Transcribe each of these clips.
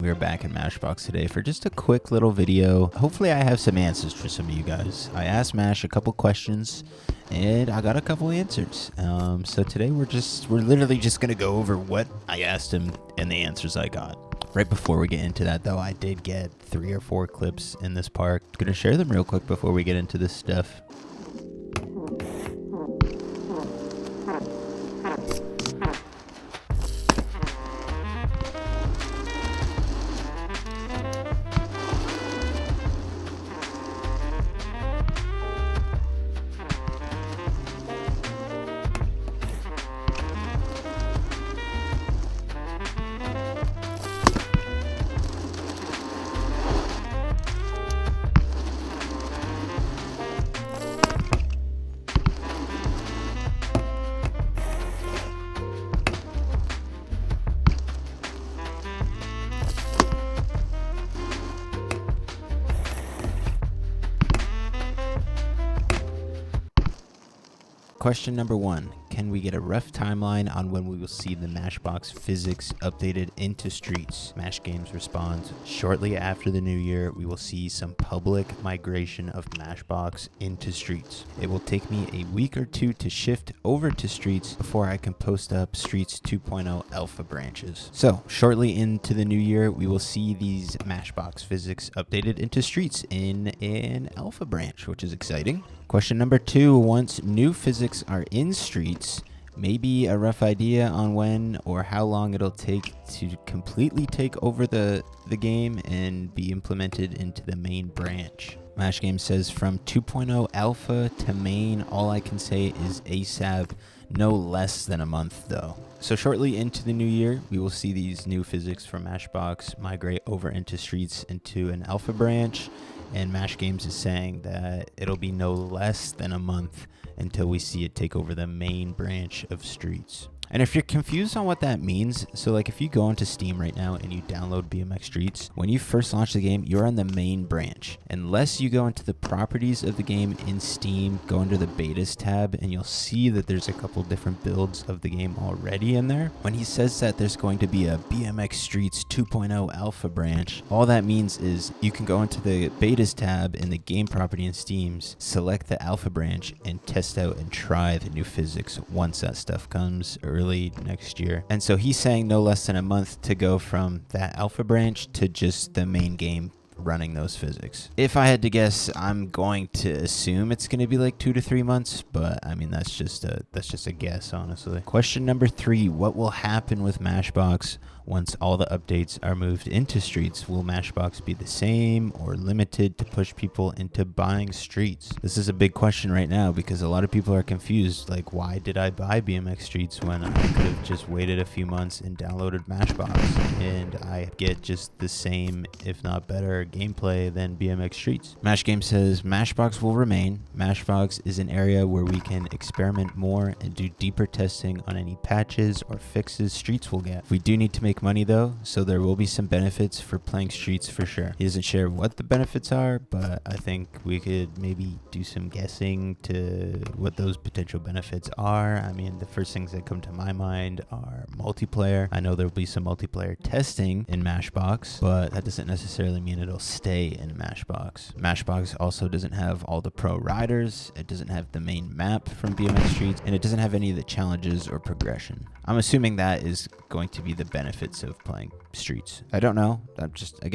We're back in Mashbox today for just a quick little video. Hopefully I have some answers for some of you guys. I asked Mash a couple questions and I got a couple answers. So today we're literally just gonna go over what I asked him and the answers I got. Right before we get into that though, I did get 3 or 4 clips in this park. I'm gonna share them real quick before we get into this stuff. Question number 1. Can we get a rough timeline on when we will see the Mashbox physics updated into Streets? Mash Games responds, shortly after the new year, we will see some public migration of Mashbox into Streets. It will take me a week or 2 to shift over to Streets before I can post up Streets 2.0 alpha branches. So, shortly into the new year, we will see these Mashbox physics updated into Streets in an alpha branch, which is exciting. Question number 2, once new physics are in Streets, maybe a rough idea on when or how long it'll take to completely take over the game and be implemented into the main branch. Mash Game says from 2.0 alpha to main, all I can say is ASAP, no less than a month though. So shortly into the new year, we will see these new physics from Mashbox migrate over into Streets into an alpha branch. And Mash Games is saying that it'll be no less than a month until we see it take over the main branch of Streets. And if you're confused on what that means, so like if you go onto Steam right now and you download BMX Streets, when you first launch the game, you're on the main branch. Unless you go into the properties of the game in Steam, go into the betas tab, and you'll see that there's a couple different builds of the game already in there. When he says that there's going to be a BMX Streets 2.0 alpha branch, all that means is you can go into the betas tab in the game property in Steam's, select the alpha branch, and test out and try the new physics once that stuff comes early next year. And so he's saying no less than a month to go from that alpha branch to just the main game running those physics. If I had to guess, I'm going to assume it's going to be like 2 to 3 months, but I mean that's just a guess, honestly. Question number 3, what will happen with Mashbox once all the updates are moved into Streets? Will Mashbox be the same or limited to push people into buying Streets? This is a big question right now because a lot of people are confused, like why did I buy BMX Streets when I could have just waited a few months and downloaded Mashbox and I get just the same, if not better, gameplay than BMX Streets. Mash Game says Mashbox will remain. Mashbox is an area where we can experiment more and do deeper testing on any patches or fixes Streets will get. We do need to make money though, so there will be some benefits for playing Streets for sure. He doesn't share what the benefits are, but I think we could maybe do some guessing to what those potential benefits are. I mean, the first things that come to my mind are multiplayer. I know there will be some multiplayer testing in Mashbox, but that doesn't necessarily mean it'll stay in Mashbox. Mashbox also doesn't have all the pro riders, it doesn't have the main map from BMX Streets, and it doesn't have any of the challenges or progression. I'm assuming that is going to be the benefits of playing Streets. I don't know. I'm just a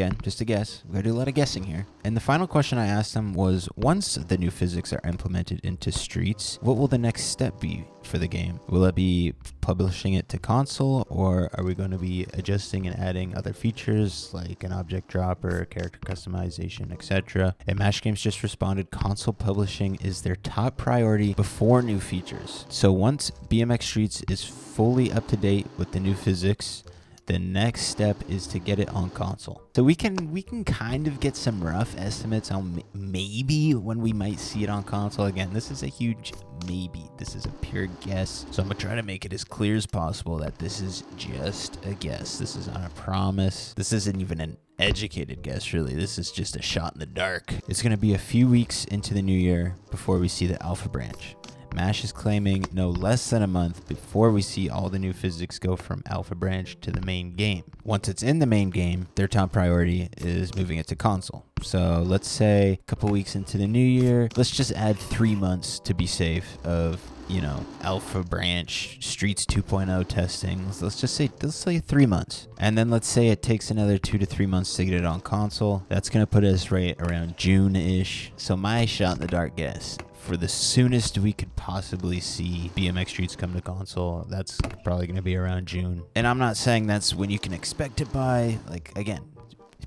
guess. We're going to do a lot of guessing here. And the final question I asked him was, once the new physics are implemented into Streets, what will the next step be for the game? Will it be publishing it to console, or are we going to be adjusting and adding other features like an object dropper, character customization, etc.? And Mash Games just responded, console publishing is their top priority before new features. So once BMX Streets is fully up to date with the new physics, the next step is to get it on console. So we can kind of get some rough estimates on maybe when we might see it on console. Again, this is a huge maybe. This is a pure guess. So I'm going to try to make it as clear as possible that this is just a guess. This is not a promise. This isn't even an educated guess, really. This is just a shot in the dark. It's going to be a few weeks into the new year before we see the alpha branch. Mash is claiming no less than a month before we see all the new physics go from Alpha Branch to the main game. Once it's in the main game, their top priority is moving it to console. So let's say a couple weeks into the new year, let's just add 3 months to be safe of, you know, Alpha Branch, Streets 2.0 testing. Let's say 3 months. And then let's say it takes another 2 to 3 months to get it on console. That's going to put us right around June-ish. So my shot in the dark guess, for the soonest we could possibly see BMX Streets come to console, that's probably going to be around June. And I'm not saying that's when you can expect it by. Like, again,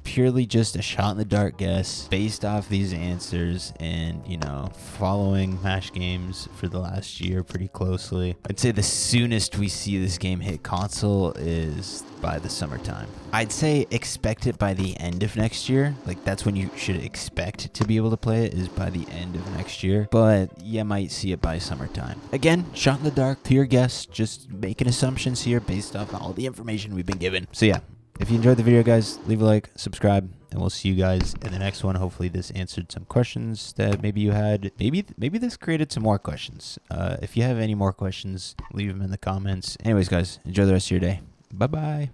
purely just a shot in the dark guess based off these answers and, you know, following Mash games for the last year pretty closely. I'd say the soonest we see this game hit console is by the summertime. I'd say expect it by the end of next year. Like, that's when you should expect to be able to play it, is by the end of next year. But you might see it by summertime. Again, shot in the dark, pure guess, just making assumptions here based off all the information we've been given. So yeah. If you enjoyed the video, guys, leave a like, subscribe, and we'll see you guys in the next one. Hopefully this answered some questions that maybe you had. Maybe this created some more questions. If you have any more questions, leave them in the comments. Anyways, guys, enjoy the rest of your day. Bye-bye.